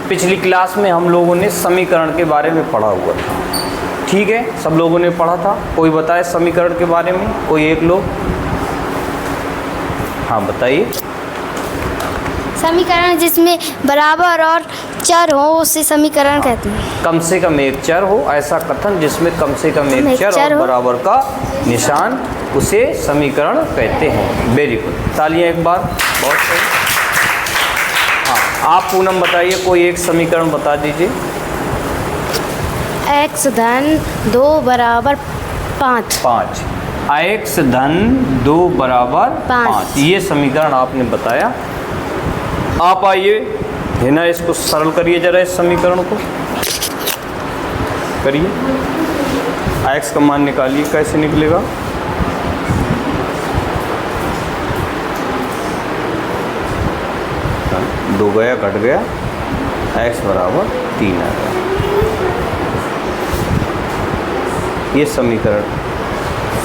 पिछली क्लास में हम लोगों ने समीकरण के बारे में पढ़ा हुआ था, ठीक है, सब लोगों ने पढ़ा था। कोई बताए समीकरण के बारे में, कोई एक लोग, हाँ बताइए। समीकरण जिसमें बराबर और चर हो उसे समीकरण कहते हैं। कम से कम एक चर हो, ऐसा कथन जिसमें कम से कम एक चर और बराबर का निशान, उसे समीकरण कहते हैं। वेरी गुड, तालियां एक बार, बहुत सही। हाँ, आप पूनम बताइए, कोई एक समीकरण बता दीजिए। x धन 2 बराबर 5। 5 x धन 2 बराबर 5, ये समीकरण आपने बताया। आप आइए है ना, इसको सरल करिए जरा, इस समीकरण को करिए। x का मान निकालिए, कैसे निकलेगा? दो गया, घट गया, x बराबर 3 आ गया। ये समीकरण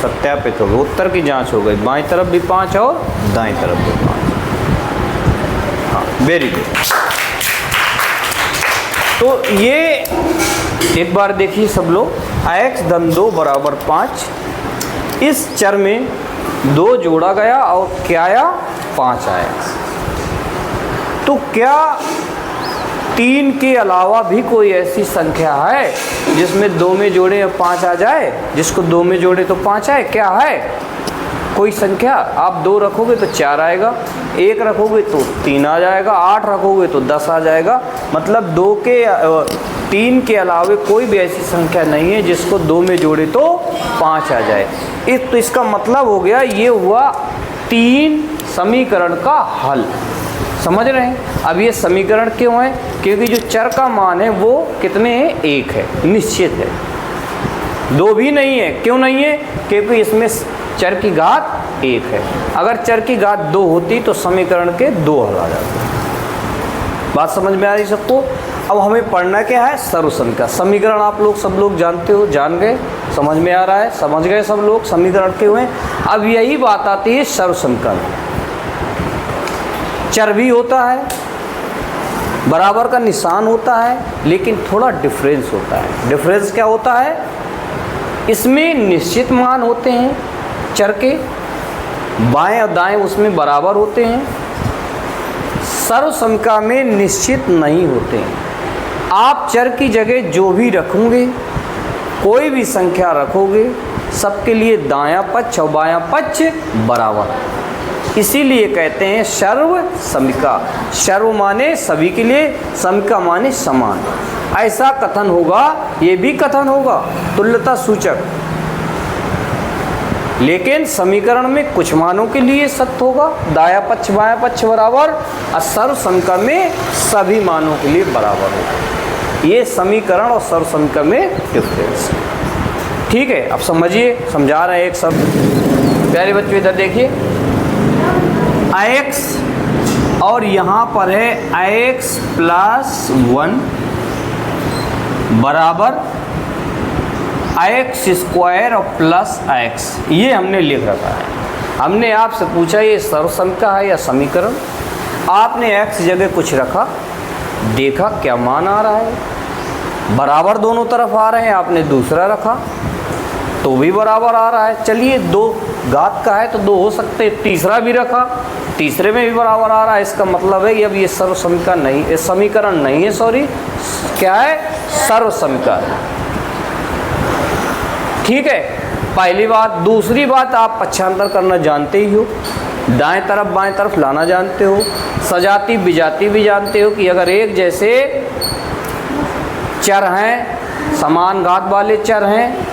सत्यापित हो गया, उत्तर की जांच हो गई। बाईं तरफ भी 5 और दाईं तरफ भी 5। हाँ, वेरी गुड। तो ये एक बार देखिए सब लोग, x धन 2 बराबर 5, इस चर में 2 जोड़ा गया और क्या आया? 5 आया। तो क्या 3 के अलावा भी कोई ऐसी संख्या है जिसमें 2 में जोड़े 5 आ जाए? जिसको 2 में जोड़े तो 5 आए? क्या है कोई संख्या? आप 2 रखोगे तो 4 आएगा, 1 रखोगे तो 3 आ जाएगा, 8 रखोगे तो 10 आ जाएगा। मतलब 3 के अलावे कोई भी ऐसी संख्या नहीं है जिसको 2 में जोड़े तो 5 आ जाए। तो इसका मतलब हो गया, ये हुआ 3 समीकरण का हल। समझ रहे हैं? अब ये समीकरण क्यों है? क्योंकि जो चर का मान है वो कितने हैं? 1 है, निश्चित है। 2 भी नहीं है। क्यों नहीं है? क्योंकि इसमें चर की घात 1 है। अगर चर की घात 2 होती तो समीकरण के 2 हल आ जाते। बात समझ में आ रही सबको? अब हमें पढ़ना क्या है? सर्वसंख्या। समीकरण आप लोग सब लोग जानते हो, जान गए, समझ में आ रहा है, समझ गए सब लोग समीकरण क्यों हैं। अब यही बात आती है सर्वसंख्या में। चर भी होता है, बराबर का निशान होता है, लेकिन थोड़ा डिफरेंस होता है। डिफरेंस क्या होता है? इसमें निश्चित मान होते हैं चर के, बाएं और दाएं उसमें बराबर होते हैं। सर्वसंख्या में निश्चित नहीं होते हैं। आप चर की जगह जो भी रखोगे, कोई भी संख्या रखोगे, सबके लिए दायां पक्ष और बायां पक्ष बराबर। इसीलिए कहते हैं सर्व समिका। सर्व माने सभी के लिए, समिका माने समान। ऐसा कथन होगा, ये भी कथन होगा तुल्यता सूचक, लेकिन समीकरण में कुछ मानों के लिए सत्य होगा, दायां पक्ष बायां पक्ष बराबर, और सर्व समिका में सभी मानों के लिए बराबर होगा। ये समीकरण और सर्व समिका में डिफरेंस है। ठीक है, अब समझिए, समझा रहे हैं एक सब। प्यारे बच्चों इधर देखिए, x और यहाँ पर है x प्लस 1 बराबर x स्क्वायर और प्लस x, ये हमने लिख रखा है। हमने आपसे पूछा ये सर्वसंख्या है या समीकरण? आपने x जगह कुछ रखा, देखा क्या मान आ रहा है, बराबर दोनों तरफ आ रहे हैं। आपने दूसरा रखा तो भी बराबर आ रहा है। चलिए 2 घात का है तो 2 हो सकते हैं। तीसरा भी रखा, तीसरे में भी बराबर आ रहा है। इसका मतलब है कि अब ये सर्वसमिका नहीं, ये समीकरण नहीं है, सॉरी, क्या है? सर्वसमिका है। ठीक है, पहली बात। दूसरी बात, आप पक्षांतर करना जानते ही हो, दाएं तरफ बाएं तरफ लाना जानते हो, सजाती विजाती भी जानते हो कि अगर एक जैसे चर हैं, समान घात वाले चर हैं,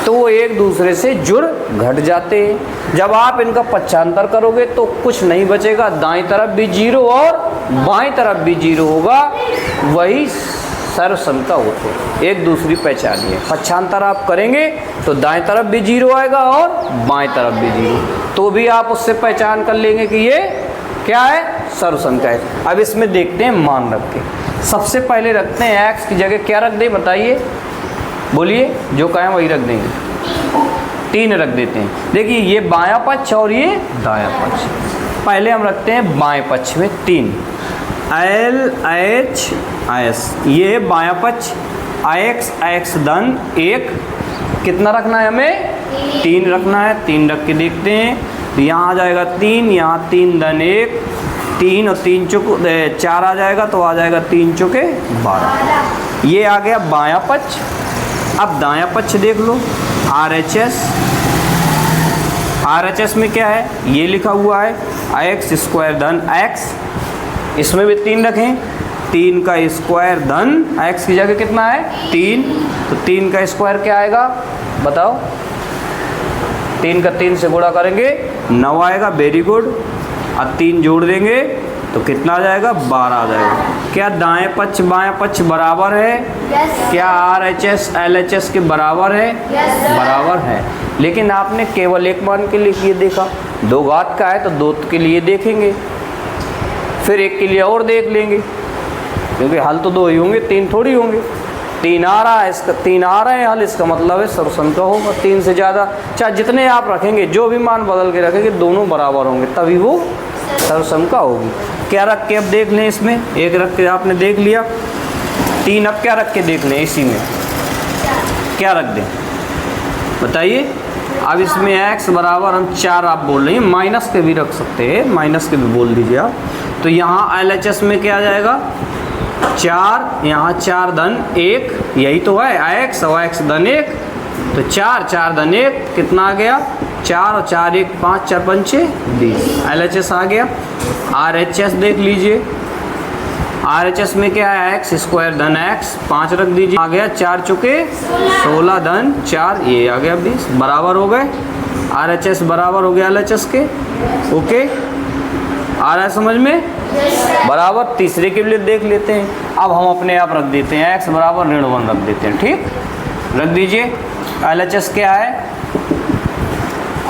तो वो एक दूसरे से जुड़ घट जाते हैं। जब आप इनका पक्षांतर करोगे तो कुछ नहीं बचेगा, दाईं तरफ भी 0 और बाईं तरफ भी 0 होगा, वही सर्वसमिका होते हैं। एक दूसरी पहचान है। पक्षांतर आप करेंगे तो दाएं तरफ भी 0 आएगा और बाएं तरफ भी 0, तो भी आप उससे पहचान कर लेंगे कि ये क्या है? सर्वसंख्या है। अब इसमें देखते हैं मान रख के। सबसे पहले रखते हैं x की जगह क्या रख दें, बताइए, बोलिए, जो कहें वही रख देंगे। 3 रख देते हैं। देखिए ये बायां पक्ष और ये दायां पक्ष। पहले हम रखते हैं बाएं पक्ष में 3, LH आयस। ये है बायां पक्ष आयक्स, आयक्स धन 1, कितना रखना है हमें? 3 रखना है। 3 रख के देखते हैं तो यहाँ आ जाएगा 3, यहाँ 3 धन 1, 3 और 3 चुक 4 आ जाएगा, तो आ जाएगा 3 चुके 12। ये आ गया बायां पक्ष। अब दायां पक्ष देख लो, RHS। RHS में क्या है? ये लिखा हुआ है आयक्स स्क्वायर धन x, इसमें भी 3 रखें, 3 का स्क्वायर धन x की जगह कितना है? 3, तो 3 का स्क्वायर क्या आएगा बताओ? 3 का 3 से गुणा करेंगे 9 आएगा, वेरी गुड। अब 3 जोड़ देंगे तो कितना आ जाएगा? 12 आ जाएगा। क्या दाएं पक्ष बायां पक्ष बराबर है? क्या RHS LHS के बराबर है? बराबर है। लेकिन आपने केवल एक मान के लिए देखा, 2 घात का है तो 2 के लिए देखेंगे, फिर 1 के लिए और देख लेंगे, क्योंकि हल तो 2 ही होंगे, 3 थोड़ी होंगे। 3 आ रहा है, इसका 3 आ रहे हैं हल, इसका मतलब है सर्वसम का होगा। 3 से ज़्यादा चाहे जितने आप रखेंगे, जो भी मान बदल के रखेंगे, दोनों बराबर होंगे, तभी वो सर्वसम का होगी। क्या रख के अब देख लें? इसमें 1 रख के आपने देख लिया, 3 अब क्या रख के देख लें? इसी में क्या रख दें बताइए? अब इसमें x बराबर हम 4 आप बोल रहे हैं, माइनस के भी रख सकते हैं, माइनस के भी बोल दीजिए आप। तो यहाँ LHS में क्या आ जाएगा? 4, यहाँ 4 धन 1, यही तो है आयक्स, और x धन 1, तो 4 धन 1 कितना आ गया? 4 और 4 1 5, 4 5 20। LHS आ गया। RHS देख लीजिए, RHS में क्या है? x स्क्वायर धन x, 5 रख दीजिए, आ गया 4 चुके 16 धन 4, ये आ गया 20, बराबर हो गए। RHS बराबर हो गया LHS के। ओके, आ रहा है समझ में? बराबर। तीसरे के लिए देख लेते हैं। अब हम अपने आप रख देते हैं, x बराबर -1 रख देते हैं, ठीक? रख दीजिए। LHS क्या है?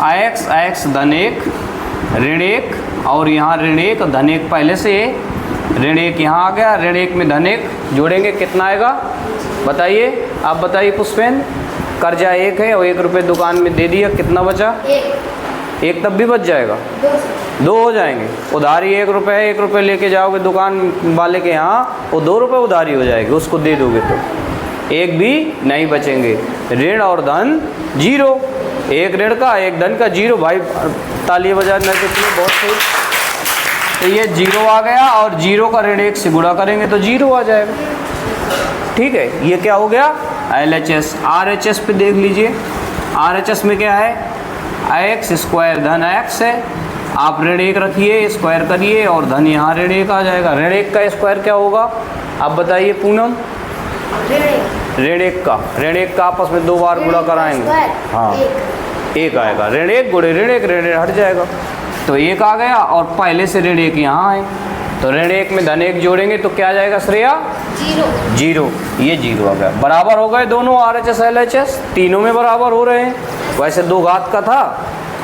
आयक्स धन 1 ऋण 1, और यहाँ ऋण 1 धन 1 पहले से ऋण 1 यहाँ आ गया, ऋण 1 में धन 1 जोड़ेंगे, कितना आएगा बताइए? आप बताइए पुष्पेन। कर्जा 1 है और 1 रुपये दुकान में दे दिया, कितना बचा? 1 तब भी बच जाएगा, 2 हो जाएंगे। उधारी 1 रुपये है, 1 रुपये लेके जाओगे दुकान वाले के यहाँ, वो 2 रुपये उधारी हो जाएगी, उसको दे दोगे तो 1 भी नहीं बचेंगे। ऋण और धन 0, 1 ऋण का 1 धन का 0। भाई तालियां बजाने के लिए बहुत सही। तो ये 0 आ गया, और 0 का ऋण 1 से गुणा करेंगे तो 0 आ जाएगा, ठीक है? ये क्या हो गया? LHS। RHS पे देख लीजिए, RHS में क्या है? x स्क्वायर धन x है, आप ऋण 1 रखिए, स्क्वायर करिए, और धन यहाँ ऋण 1 आ जाएगा। ऋण 1 का स्क्वायर क्या होगा आप बताइए पूनम? ऋण 1 का आपस में 2 बार गुणा कराएंगे, हाँ 1 आएगा। ऋण 1 गुणे ऋण 1, ऋण हट जाएगा, तो 1 आ गया, और पहले से ऋण 1 यहाँ है, तो ऋण 1 में धन 1 जोड़ेंगे तो क्या आ जाएगा श्रेया? 0। ये 0 आ गया। बराबर हो गए दोनों RHS LHS, तीनों में बराबर हो रहे हैं। वैसे 2 घात का था,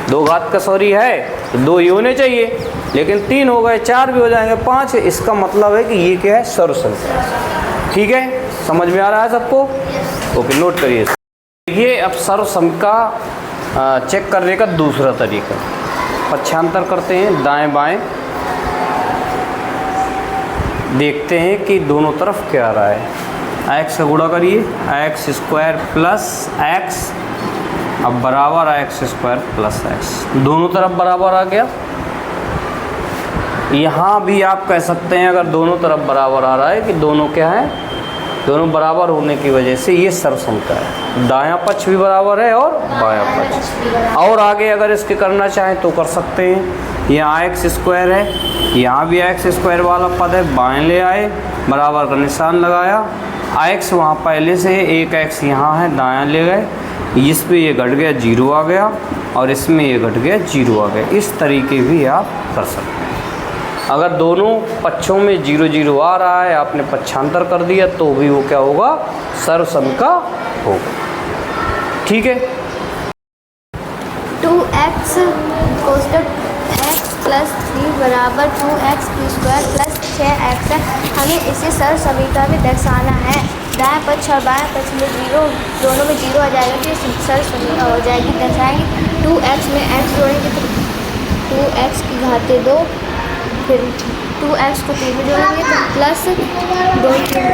2 घात का सॉरी है, तो 2 ही होने चाहिए, लेकिन 3 हो गए, 4 भी हो जाएंगे, 5। इसका मतलब है कि ये क्या है? सर्वसम। ठीक है, समझ में आ रहा है सबको? ओके, नोट करिए। देखिए अब सर्वसम का चेक करने का दूसरा तरीका, पक्षांतर करते हैं दाएं बाएं, देखते हैं कि दोनों तरफ क्या आ रहा है। x का गुणा करिए, x स्क्वायर प्लस x, अब बराबर x स्क्वायर प्लस x, दोनों तरफ बराबर आ गया। यहाँ भी आप कह सकते हैं अगर दोनों तरफ बराबर आ रहा है कि दोनों क्या है? दोनों बराबर होने की वजह से ये सर्वसम का है। दायां पक्ष भी बराबर है और बायां पक्ष। और आगे अगर इसके करना चाहें तो कर सकते हैं। यहाँ x स्क्वायर है, यहाँ भी x स्क्वायर वाला पद है, बाएं ले आए, बराबर का निशान लगाया, x वहाँ पहले से 1x यहाँ है, दायां ले गए, इस पे ये घट गया 0 आ गया, और इसमें ये घट गया 0 आ गया। इस तरीके भी आप कर सकते हैं। अगर दोनों पक्षों में 0 0 आ रहा है, आपने पक्षांतर कर दिया, तो भी वो क्या होगा? सर्वसम का होगा। ठीक है। 2x प्लस 3 बराबर 2x स्क्वायर प्लस 6x है। हमें इसे सर्वसमीकरण में दर्शाना है। दाएं पक्ष और बाएं पक्ष में 0, दोनों में 0 आ जाएगा तो सर्वसमीकरण हो जाएगी। दर्शाएंगे 2x में x जोड़ेंगे तो 2x की घाते 2, फिर 2x को 3 में जोड़ेंगे तो प्लस 2 3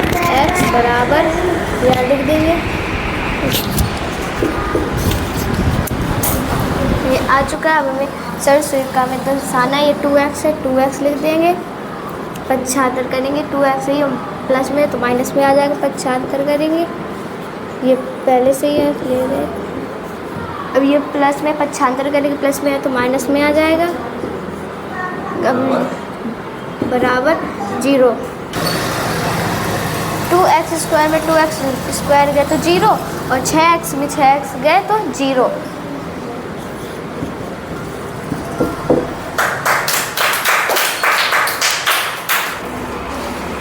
6x बराबर यहाँ लिख देंगे। ये आ चुका है। अब हमें सर स्वीकार में दर्शाना है। ये 2x है, 2x लिख देंगे। 75 करेंगे, 2x ही प्लस में तो माइनस में आ जाएगा। 75 करेंगे, ये पहले से ही है ले गए। अब ये प्लस में 75 करेंगे, प्लस में है तो माइनस में आ जाएगा। अब बराबर 0। 2x स्क्वायर में 2x स्क्वायर गए तो 0 और 6x में 6x गए तो 0।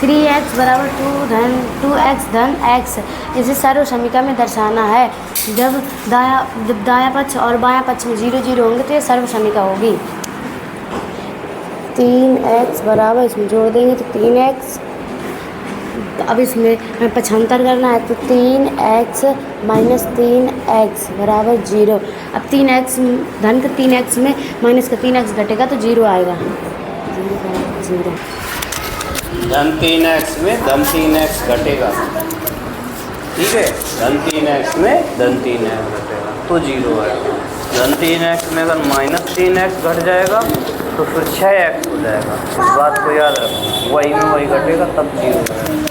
थ्री एक्स बराबर 2x धन x इसे सर्व समीकरण में दर्शाना है। जब दायां पक्ष और बायां पक्ष में 0 0 होंगे तो ये सर्व समीकरण होगी। 3x बराबर इसमें जोड़ देंगे तो 3x। अब इसमें हमें 75 करना है तो 3x माइनस 3x बराबर 0। अब 3x धन का 3x में माइनस का 3x घटेगा तो 0 आएगा। 0 धन 3x में धन 3x घटेगा, ठीक है। धन 3x में धन 3x घटेगा तो 0 आएगा। धन 3x में अगर माइनस 3x घट जाएगा तो फिर 6x हो जाएगा। इस बात को याद रखना, वही में वही घटेगा तब 0 आएगा।